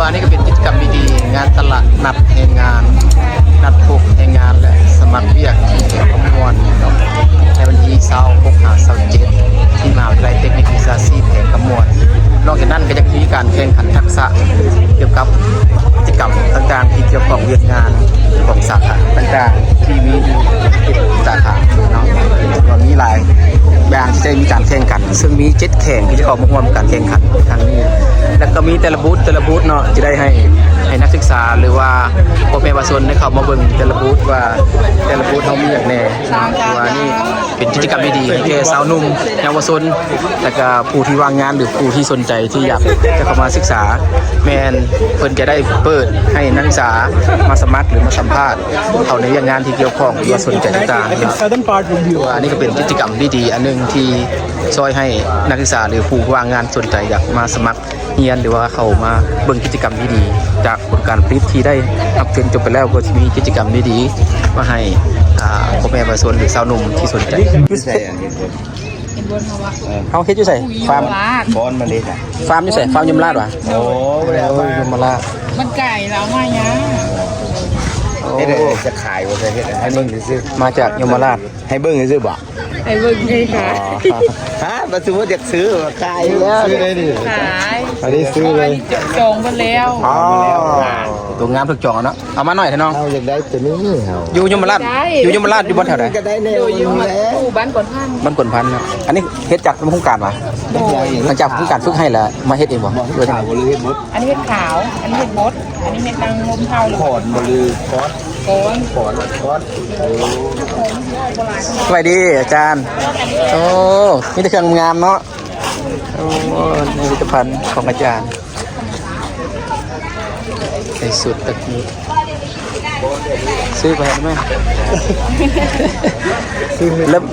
ว่านี่ก็เป็นกิจกรรมดีๆงานตลาดนัดแห่งงานนัดพบแห่งงานและสมัครเวียกที่เกี่ยวกับมวลในวันที่26-27ที่มหาวิทยาลัยเทคนิควิชาชีพแห่งกำมวลนอกจากนั้นก็จะมีการแข่งขันทักษะเกี่ยวกับกิจกรรมต่างๆที่เกี่ยวกับเวียกงานของสาขาต่างๆที่มีอยู่สาขาเนาะก็มีหลายอย่างที่จะมีการแข่งขันซึ่งมี7แข่งที่จะเข้ามาร่วมการแข่งขันครั้งนี้แล้วก็มีแต่ละบูธเนาะจะได้ให้นักศึกษาหรือว่าพ่อแม่ประชาชนได้เข้ามาเบิ่งแต่ละบูธว่าแต่ละบูธเขามีอย่างแน่ว่านี่เป็นกิจกรรมดีๆให้แก่สาวหนุ่มเยาวชนแล้วก็ผู้ที่ว่างงานหรือผู้ที่สนใจที่อยากจะเข้ามาศึกษาแม่นเพิ่นจะได้เปิดให้นักศึกษามาสมัครหรือมาสัมภาษณ์เขาในงานที่เกี่ยวข้องหรือว่าสนใจต่างๆอันนี้ก็เป็นกิจกรรมดีๆอันนึงที่ช่วยให้นักศึกษาหรือผู้ว่างงานสนใจอยากมาสมัครเรียนหรือว่าเข้ามาเบิ่งกิจกรรมดีๆจากผลการผลิตที่ได้รับเรียนจบไปแล้วก็จะมีกิจกรรมดีๆมาให้พ่อแม่ประชาชนหรือสาวหนุ่มที่สนใจเขาคิดอยู่ใส่ฟาร์มบอนมาเลยจ้ะฟาร์มอยู่ใส่ฟาร์มยมราชวะโอ้ยมราชมันไก่แล้วมาเนี้ยให้จะขายว่าจะให้เบิ้งซื้อมาจากยมราชให้เบิ้งซื้อบ่ไอ้เบิ้งให้ขายฮะมาซื้อว่าอยากซื้อขายแล้วซื้อเลยดิขายอันนี้ซื้อเลยจองไปแล้วอ๋อตัวงามถูกจองเนาะเอามาหน่อยเถอะน้องเอาอยากได้ตัวนี้อยู่ยมราชอยู่ยมราชอยู่บ้านแถวไหนก็ได้แนวอยู่บ้านก่อนพันบ้านก่อนพันอันนี้เฮ็ดจากโครงการวะหลังจากโครงการฝึกให้แล้วมาเฮ็ดเองบ่ด้วยจังได๋อันนี้เฮ็ดขาวอันนี้เฮ็ดบดอันนี้เฮ็ดนางลมเทาหรือขอนบ่ลือคอสขอนสวัสดีอาจารย์โอ้มีแต่เครื่องงามเนาะโอ้นี่ผลิตภัณฑ์ของอาจารย์ใส่สุดตะกี้ซื้อไปไหม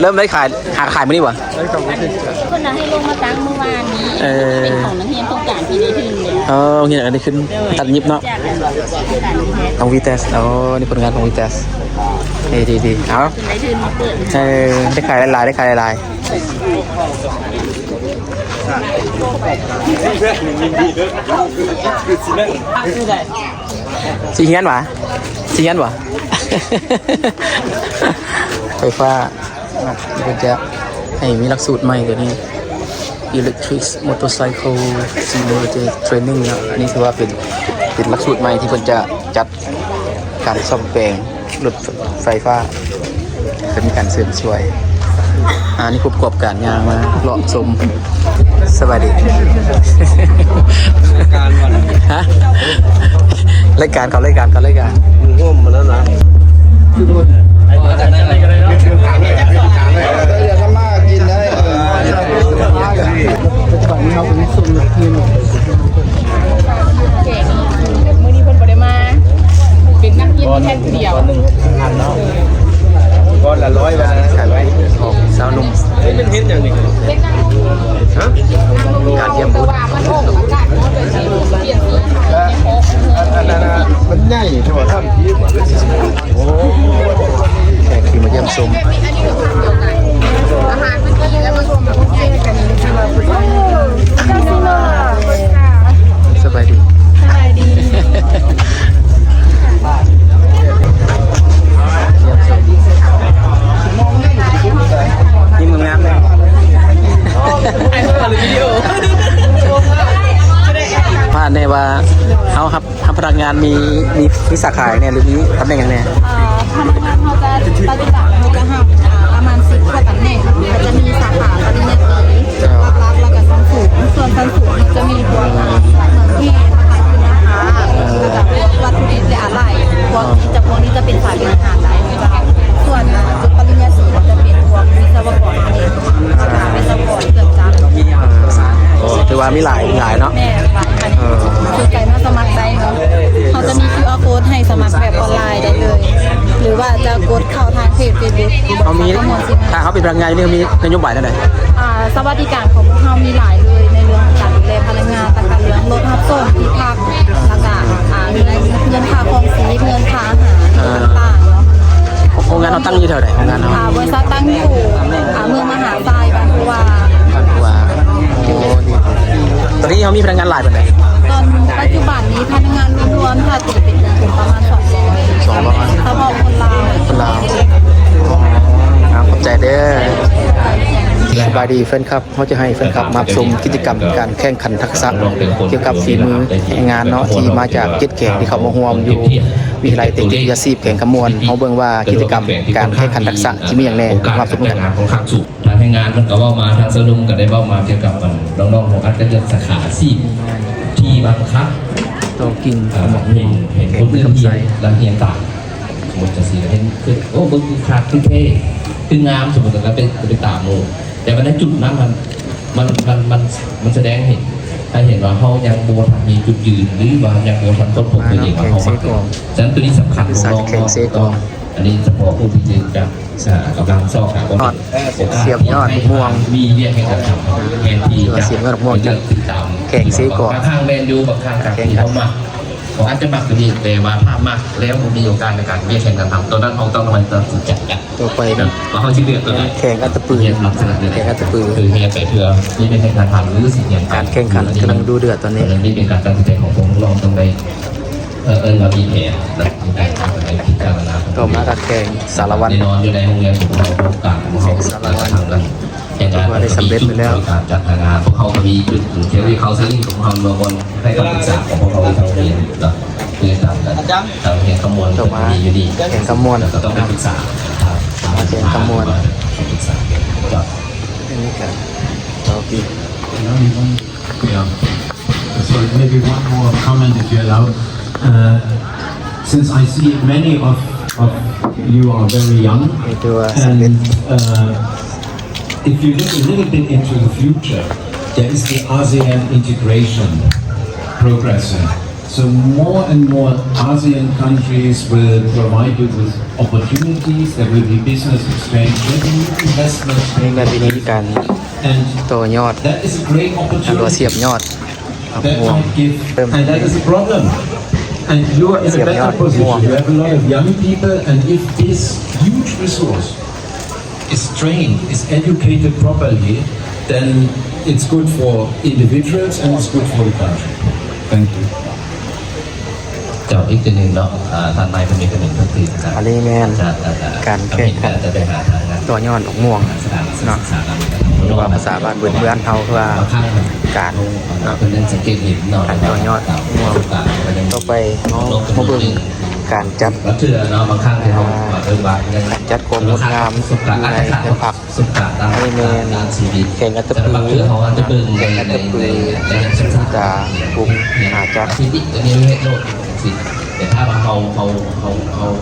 เริ่มได้ขายขายมื้อนี้บ่คนน่ะให้ลงมาตั้งเมื่อวานนี้เป็นของนักเรียนต้องการที่ได้ถึงเงี้ยอันนี้ขึ้นตัดยิบเนาะของวีเตสนี่ผลงานของวีเตสดีเอาได้ขายหลายได้ขายหลายสีเงี้ยนวะไฟฟ้าก็จะให้มีหลักสูตรใหม่ตัวนี้ Electric Motorcycle Simulator Training นะอันนี้ถือว่าเป็นหลักสูตรใหม่ที่เพิ่นจะจัดการซ่อมแปลงรถไฟฟ้าจะมีการเสริมช่วยนี่ผู้ประกอบการงานมาเลาะชมสวัสดีฮะรายการง่วมมาแล้วนะอยากมากินได้มื้อนี้เพิ่นบ่ได้มาเป็นนักเรียนแค่เดียวก้อนละ100บาทขายไว้ของสาวหนุ่มเป็นเฮ็ดอย่างนี้ฮะการเยี่ยมบูธมันใหญ่ใช่ไหมท่านพี่โอ้แขกที่มาเยี่ยมชมอาหารมันดีแล้วมาชมกันสบายดีนี่มึงงามเลยผ่านในว่าเขาครับทำพนักงานมีสาขาเนี่ยหรือมีตำแหน่งอย่างเนี้ยพนักงานเขาจะปฏิบัติเขาจะหักประมาณ10 กว่าตำแหน่งเขาจะมีสาขาปริญญาตรีรับแล้วก็ชั้นสูงส่วนชั้นสูงจะมีพวกเหมือนที่นะคะวัตถุดิบและอะไรพวกนี้จะเป็นสายบริหารได้จ้ะส่วนจุดปริญญาตรีจะเป็นพวกวิศวกรเองวิศวกรเกิดจากถือว่ามีหลายเนาะแม่คือใจมาสมัครได้เนาะเขาจะมี QR code ให้สมัครแบบออนไลน์ได้เลยหรือว่าจะกดเข้าทางเพจ Facebook เขามีถ้าเขาเป็นพนักงานนี่มีนโยบายอะไรสวัสดิการของพวกเขามีหลายเลยในเรื่องการดูแลพนักงานต่างๆเรื่องรถรับส่งที่พักแล้วก็เงินค่าครองชีพเงินค่าอาหารต่างๆเนาะโรงงานเราตั้งอยู่แถวไหนโรงงานเราบริษัทตั้งอยู่เมืองมหาทรายบางบัวโอ้ดีตอนนี้เขามีพนักงานหลายแบบไหนตอนปัจ ปัจจุบันนี้พนักงานรวมๆถ้าตีเป็นเงินถึงประมาณ200 200 เฉพาะคนลาว คนลาวครับขอบใจเด้อสบายดีแฟนครับเขาจะให้แฟนคลับมาชมกิจกรรมการแข่งขันทักษะเกี่ยวกับฝีมือแห่งงานเนาะที่มาจากเจ็ดแข่งที่เขามาร่วมอยู่วิทยาลัยเทคนิควิทยาชีพแข่งขมวนเขาเบิ่งว่ากิจกรรมการแข่งขันทักษะที่มีอย่างแน่มาชมกัน ของข้างสุทางให้งานมันก็ว่ามาทางสนุมก็ได้ว่ามาเกี่ยวกับน้องๆของอัดก็จะสาขาซีที่บางครับ ตัวกิน เห็นคนอื่นเฮียรังเฮียต่างสมมติจะสีเห็นคือโอ้บึ้งคือคักคือเท่คืองามสมมติแล้วเป็นตามโมแต่วันนั้นจุดนั้นมันแสดงเห็นถ้าเห็นว่าเขายังโบทันมีจุดยืนหรือว่ายังโบทันต้นผมตัวเองว่าเขามาฉะนั้นตัวนี้สำคัญของน้องอันนี้เฉพาะผู้ที่จะกำลังสอบครับเสียบยอดม่วง มีเรียกให้กับแทนที่ติดตามข้างแมนยูกับข้างที่เขามาผมอาจจะมักจะมีแต่ว่าภาพมากแล้วมีโอกาสในการเรียกแข่งกันทำตัวนั้นเขาต้องทำตัดสินใจกัน ตัวไป ว่าเขาชื่อเรียกตัวไหน แข่งอัตตปืน ลักษณะเดียว แข่งอัตตปืน คือเฮียแต่เถื่อนี่เป็นการทำหรือสิ่งอย่าง การแข่งขันกำลังดูเดือดตอนนี้ นี่เป็นการตัดสินใจของผมลองตรงในเรามีแผนและมีการทำในพิจารณา ต่อมาก็แข่งสารวัตร แน่นอนอยู่ในโรงเรียนของเราโอกาสของเขาทำกันอย่างการการจัดงานพวกเขาก็มีจุดเที่ยวที่เขาซื้อของเขาบางคนให้คำปรึกษาของพวกเราทางเรียนนะคือตามกันทางเรียนขมวลก็มีอยู่ดี แข่งขมวน ก็ต้องไปปรึกษาปรึกษาจอด อันนี้กันเรากิน Yeah. So maybe one more comment if you allow. Since I see many of you are very young, มีตัวสำเร็จ if you look a little bit into the future, there is the ASEAN integration progressing. So more and more ASEAN countries will provide you with opportunities. There will be business exchange, there will be investment, นี่แบบวิธีการ and ตัวยอด that is a great ตัวเสียบ opportunity. ยอด That ม่วง might give, and that is a problem. And you are in a better position. You have a lot of young people, and if this huge resource is trained, is educated properly, then it's good for individuals and it's good for the country. Thank you. เจ้าอีกตัวหนึ่งเนาะท่านนายเป็นอีกตัวหนึ่งก็คือ อันนี้แมนการแข่งขัน จะไปหาทางงาน ตัวยอดออกม่วง สถานศึกษา หรือว่าภาษาบ้านเบื้อนเขาคือว่าการ เป็นเรื่องสังเกตเห็นหน่อย ตัวยอดม่วงต่อไปน้องมาเบิ่งการจัด แล้วเชื่อเนาะบางครั้งที่เขาบาง การจัดความงดงามอยู่ในแผ่นผัก สุขตา ให้แมนแข่งอัตตปือ เขาอาจจะเบิ่ง แข่งอัตตปือตาปรุงหาจัก ที่อันนี้ไม่โลดสิแต่ถ้าว่าเขา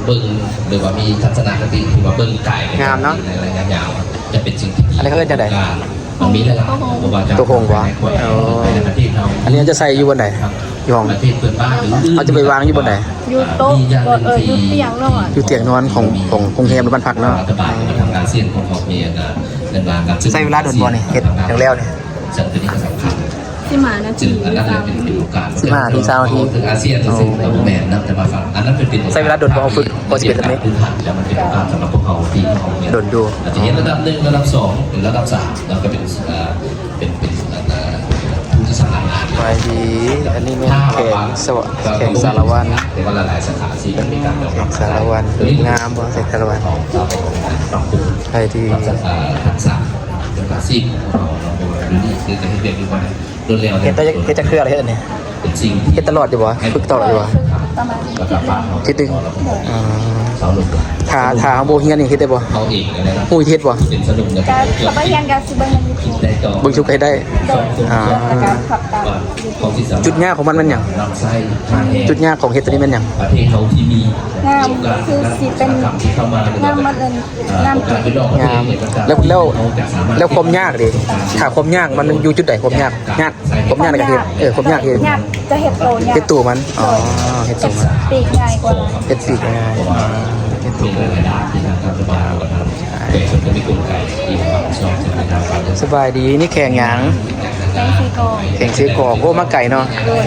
เบิ่งหรือว่ามีทัศนคติที่ว่าเบิ่งไก่ในระยะยาวจะเป็นสิ่งที่มันมีแล้วในประเทศเรา อันนี้จะใส่อยู่บนไหนยอง ประเทศเปิดบ้านหรือ เขาจะไปวางอยู่บนไหน อยู่โต๊ะอยู่เตียงแล้วอ่ะ อยู่เตียงนอนของโรงแรมหรือบ้านพักเนาะ รัฐบาลมาทำการเสี่ยงของเขามีเงินล้านกับ ใส่เวลาโดนบอลนี่เฮ็ดอย่างแล้วเนี่ย ฉันตัวนี้ก็สำคัญ ที่มานา จึ ที งอันนั้นเป็นโอกาส 15 ถึง 20 นาที ถึงอาเซียนซึ่งเราแมนนะแต่มาฟังอันนั้นเป็น ใส่เวลาโดนบอลฝึกพอจะเป็นแบบนี้ พื้นฐานแล้วมันเป็นโอกาสสำหรับพวกเขาที่เขาเนี่ย โดนดู อาจจะเห็นระดับ1ระดับ2หรือระดับ3แล้วก็เป็นผู้ที่สำนักงาน ไปดีอันนี้แม่นแข่งแข่งสารวัตร แต่ว่าหลายๆสาขาที่เป็นการ แข่งสารวัตรงามบ่ใส่สารวัตร ของเราเป็นการปรับปรุง ไปดี ทักษะเรื่องการซีบของเราดูนี่คือจะให้เรียนรู้ว่าโดนเร็ว เฮ็ดจะคืออะไรเฮ็ดอันนี้ เป็นสิ่ง เฮ็ดตลอดอยู่บ่ฝึกตลอดอยู่บ่ ประมาณ แล้วก็ฟังเขา คิดดึงอ่า เขาหลุด ถ้าเฮาบ่เฮียนนี่เฮ็ดได้บ่ เขาเองเลยนะ ฮู้เฮ็ดบ่ เป็นสนุกนะ การขับไปยันการซื้อเบอร์เงินยูทูบ ได้ต่อ เบิ่งชุกให้ได้ อ่า การขับตาม ของที่สาม จุดยากของมันหยัง ลำไส้ทางแห้ง จุดยากของเฮ็ดตัวนี้มันหยัง ประเทศเขาที่มี งามคือสีเป็น ที่เข้ามา งามมันงาม การไปลองประเทศเนี่ย แล้วความยากดิถ้าความยากมันอยู่จุดใดความยากความยากในการเฮ็ดความยากเฮ็ด ยากจะเห็ดโตยาก เฮ็ดตัวมันอ๋อเฮ็ดตัวมัน ปีกง่ายกว่า เฮ็ดปีกง่ายเฮ็ดตัว เป็นรายได้ที่ทางรัฐบาลเราทำแต่ส่วนก็มีกลไกที่ความชอบในทางการ สบายดีนี่แข่งหยัง แกงซีโก แข่งซื้อกอกโอ้มาไก่เนาะ ด้วย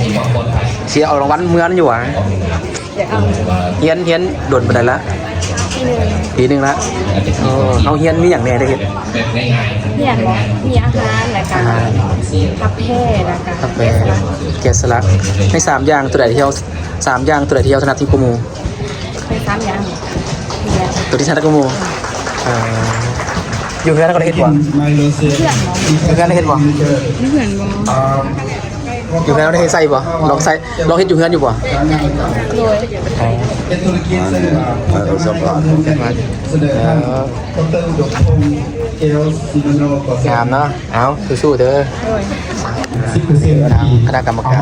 เสียเอารางวัลเมือนอยู่หว่า อยากเอา เฮียนโดนไปได้ละ ปีหนึ่ง ปีหนึงละโอ้เอาเฮียนมีอย่างแน่ได้เห็น แบบง่ายๆครับ เนี่ยบอกมีอาหารและการทับแพร่และการ ครับแกะสลักใน3อย่างตัวใดที่เฮา3อย่างตัวใดที่เฮาถนัดที่กูหมู่ ไปซ้ำยังเนี่ย ตัวที่ถนัดกูหมู่อยู่เฮือนก็ได้เฮ็ดบ่ อยู่เฮือนได้เฮ็ดบ่ ไม่เหมือนบอ อยู่เฮือนได้เฮ็ดใส่บ่ลองใส่ลองเฮ็ดอยู่เฮือนอยู่บ่ โดย สปอร์ต งามเนาะเอาสู้ๆเด้อ โดย คณะกรรมการ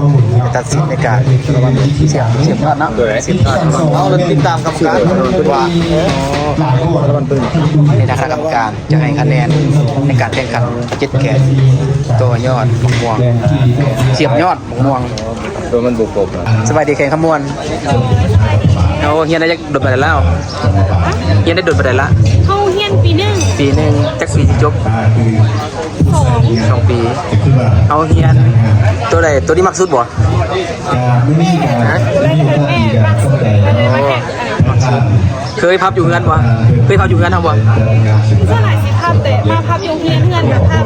ตัดสินในการเสียบยอดเนาะเสียบยอดเอาเราติดตามกรรมการเป็นว่าในคณะกรรมการจะให้คะแนนในการแข่งขัน7แกนตัวยอดหมกม่วงเสียบยอดหมกม่วง ตัวมันบุกบก สบายดีแข่งขมวนเอาเฮียนได้จะโดดไปได้แล้วเฮียนได้โดดไปได้ละ เข้าเฮียนปีหนึ่ง ปีหนึงจักปีสิจบ 2 ปีเอาเฮียนตัวใดตัวที่มักสุดบ่ เคยพับอยู่เงินบ่เคยพับอยู่เงินทำบ่ เท่าไหร่สิภาพแต่มาภาพยงเฮียนเงินกับภาพ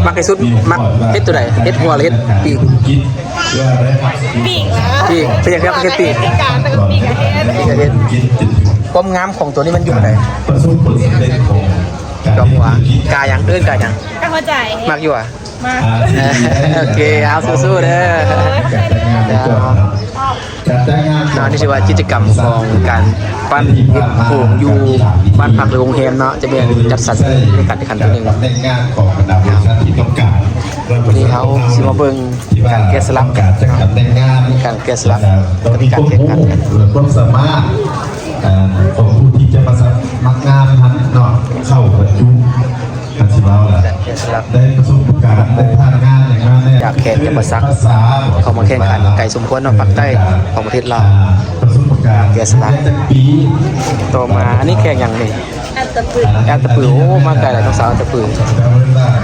มักไอ้สุดมักเฮ็ดตัวใดเฮ็ดหัวหรือเฮ็ดปีก ปีกนะ ปีกเป็นอย่างครับเฮ็ดปีก ปีกกลางแต่ก็ปีกกับเฮ็ด ความงามของตัวนี้มันอยู่ไหน ประสบผลสำเร็จของการ ดอกหัวกายังเอื้อนกายัง ก็เข้าใจ มักอยู่อ่ะ มา โอเคเอาสู้ๆเด้อ การแต่งงาน เนาะนี่ชื่อว่ากิจกรรมของการปั้นเห็ดโข่งอยู่บ้านพักหรือโรงแรมเนาะจะเป็นจัดสรรในการแข่งขันตัวหนึ่ง แต่งงานของบรรดาบริษัทที่ต้องการ วันนี้เขาสิมาเบิ่งการแกะสลัก การจัดการแต่งงาน การแกะสลัก ต้องมี การแข่งขันกัน ความสามารถของผู้ที่จะมาสมัครงานนั้นเนาะเข้าประชุมกันสิเว้าล่ะ แกะสลัก ได้ประสบการณ์ได้ผ่านงานอย่างนั้นเนี่ย จากแขกจะมาซักเขามาแข่งขันไก่สมควรเนาะภาคใต้ของประเทศลาว ประสบการณ์ แกะสลัก ได้ปี ต่อมาอันนี้แข่งอย่างนี้ อัตตะปืน แอนตะปือโอ้มาไกลแล้วต้องสาวแอนตะปือ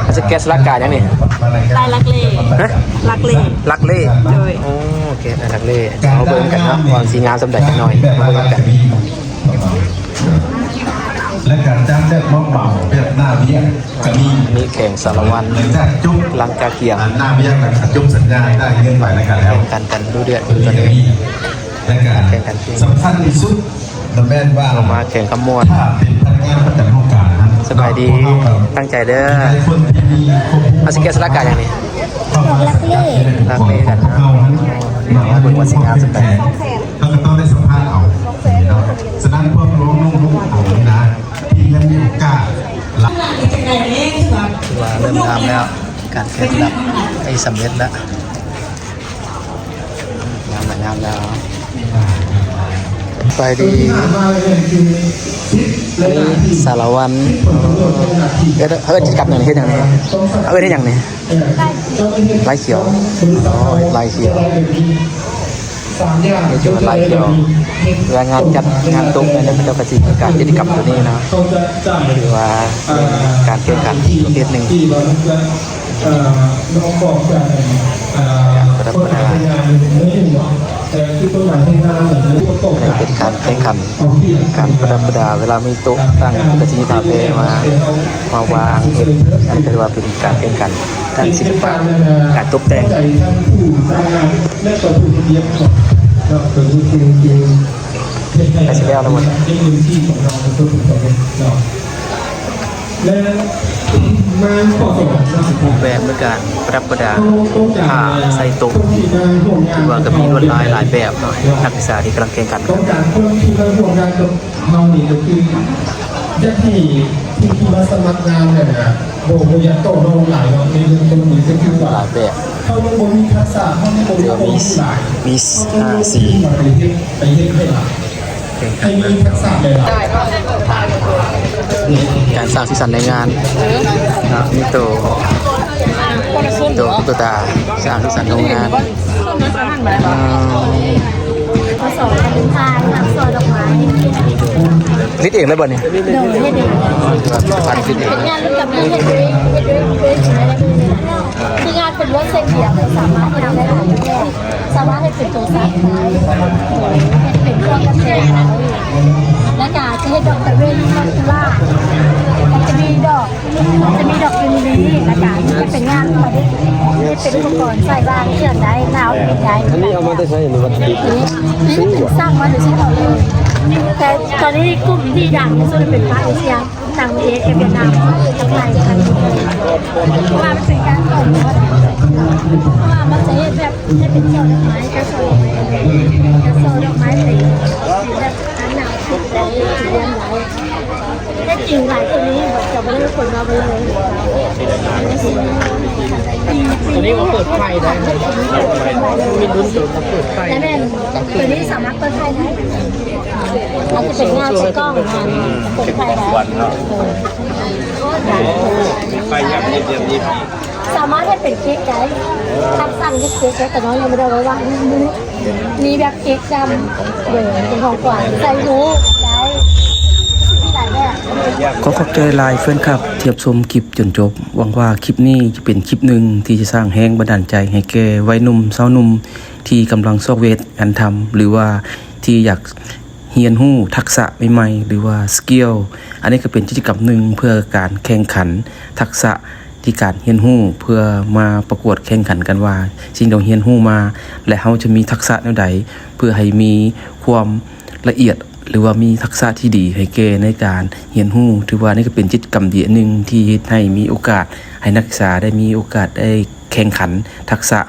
อาจจะแกะสลักกาอย่างนี้ ลายลักเล่ ฮะ ลักเล่ ลักเล่ โดย โอ้โอเคลักเล่เอาเบิ่งกันเนาะก่อนสีงามสำเร็จกันหน่อยมาเบิ่งกัน และการจ้างแจ้งมอบเหมาแบบหน้าเบี้ยก็มี อันนี้แข่งสารวัน หลังจากจุ๊บ ลังกาเกียง หน้าเบี้ยหลังจากจุ๊บสัญญาได้เงื่อนไขรายการแล้ว แข่งกันกันดูเดือด ตัว กัน นี้ เลย มีและการ แข่งกันจริง สำคัญที่สุดเราแม่นว่า เรามาแข่งขมวน ถ้าเป็นพนักงานประจำโรงการนั้น สบายดีตั้งใจเด้อ ในคนที่มีควบคุม เอาสิแกะสลักกาอย่างนี้ ความรักเล่รักเล่กันนะเราก็ต้องได้สัมภาษณ์เอาเนาะฉะนั้นพวกน้องๆของนะที่ยังมีโอกาส ถือว่าเริ่มงามแล้ว การแข่งขันไอ้สำเร็จแล้วงามแล้วไปดีนี่สารวันเฮ้ยจับอย่างนี้เฮ็ดอย่างนี้เฮ้ยเฮ็ดอย่างนี้ลายเขียวอ๋อลายเขียวนี่จะเป็นลายเขียวเวลางานจัดงานตุ้มเนี่ยเขาจะกระจิการกิจกรรมตัวนี้นะหรือว่าการแข่งขันประเภทหนึ่งประดับประดาเป็นการแข่งขันการประดับประดาเวลามีโต๊ะตั้งกระจิตาเพมาวางเห็นอันนี้ถือว่าเป็นการแข่งขันด้านศิลปะการตกแต่งไปเสร็จแล้วทั้งหมดแบบเมื่อการประดับประดาผ้าใส่โต๊ะถือว่าก็มีลวดลายหลายแบบหน่อยนักศึกษาที่กำลังแข่งขันกัน การคนที่มาร่วมงานกับเรานี่ก็คือญาติที่มาสมัครงานเนี่ยนะโบอยากโตลงหลายเนาะในเรื่องตรงนี้ก็คือว่า หลายแบบ เขายังบ่มีทักษะเขายังบ่มี เดี๋ยว ความ มี รู้หลาย มีสี ไปเฮ็ดให้หลาย แข่งขั ให้ น มีทักษะหลาย การสร้างสีสันในงานนี่ตัวตาสร้างสีสันของงาน ผสมกันพานน้ำซอยดอกไม้ ลิดเองเลยบ่นี่ โดยเฮ็ดเอง พันลิดเอง เป็นงานรุ่นกับงานเฮ็ดเองใช้ได้คืองานเป็นรถเส้นเดียวสามารถทำได้หลายแบบสามารถให้เป็นตัวสัตว์ได้เป็นเครื่องกระเทียมและการจะให้ดอกตะเวนคาคูล่าจะมีดอกยูนิลีและการจะเป็นงานประดิษฐ์ที่เป็นอุปกรณ์ใส่บ้านเครื่องได้หนาวเป็นได้อันนี้เอามาได้ใช้หรือว่านี่เป็นสร้างมาโดยใช้เราเลยแต่ตอนนี้กลุ่มที่ดังในส่วนเป็นพระเอเชียต่างเอเวียดนามทั้งหลายกันเพราะว่ามันเป็นการต่อยอดเพราะว่ามันจะแบบให้เป็นช่อดอกไม้กระโซดอกไม้สีแบบอันหนาวเรียนหลายได้จริงหลายตัวนี้จะไม่ได้ผลมาเลยตัวนี้ก็เปิดไฟได้มีรุ่นสูงก็เปิดไฟและแม่ตัวนี้สามารถเปิดไฟได้อาจจะเป็นงานใช้กล้องงานเปิดไฟได้ไฟยับยิบสามารถให้เป็นเค้กได้ทับสั่งเค้กได้แต่น้องยังไม่ได้ว่ามีแบบเค้กจำเดี๋ยวเป็นของขวัญใส่หูได้หลายแบบ ขอขอบใจหลายเพื่อนครับเทียบชมคลิปจนจบหวังว่าคลิปนี้จะเป็นคลิปหนึ่งที่จะสร้างแรงบันดาลใจให้แก่วัยหนุ่มสาวหนุ่มที่กำลังซอกเวทการทำหรือว่าที่อยากเรียนรู้ทักษะใหม่ๆหรือว่าสกิลอันนี้ก็เป็นกิจกรรมหนึ่งเพื่อการแข่งขันทักษะที่การเรียนรู้เพื่อมาประกวดแข่งขันกันว่าสิ่งที่เราเรียนรู้มาและเราจะมีทักษะแนวใดเพื่อให้มีความละเอียดหรือว่ามีทักษะที่ดีให้แก่ในการเรียนรู้ถือว่านี่ก็เป็นกิจกรรมดีอันหนึ่งที่ให้มีโอกาสให้นักศึกษาได้มีโอกาสได้แข่งขันทักษะ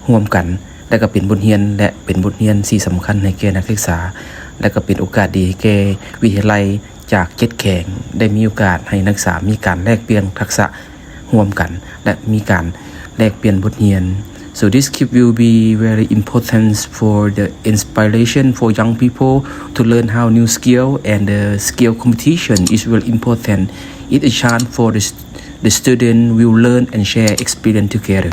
ร่วมกันและก็เป็นบทเรียนและเป็นบทเรียนที่สำคัญให้แก่นักศึกษาและก็เป็นโอกาสดีให้แก่วิทยาลัยจาก7แข่งได้มีโอกาสให้นักศึกษามีการแลกเปลี่ยนทักษะร่วมกันและมีการแลกเปลี่ยนบทเรียนSo this clip will be very important for the inspiration for young people to learn how new skill, and the skill competition is really important. It's a chance for the student will learn and share experience together.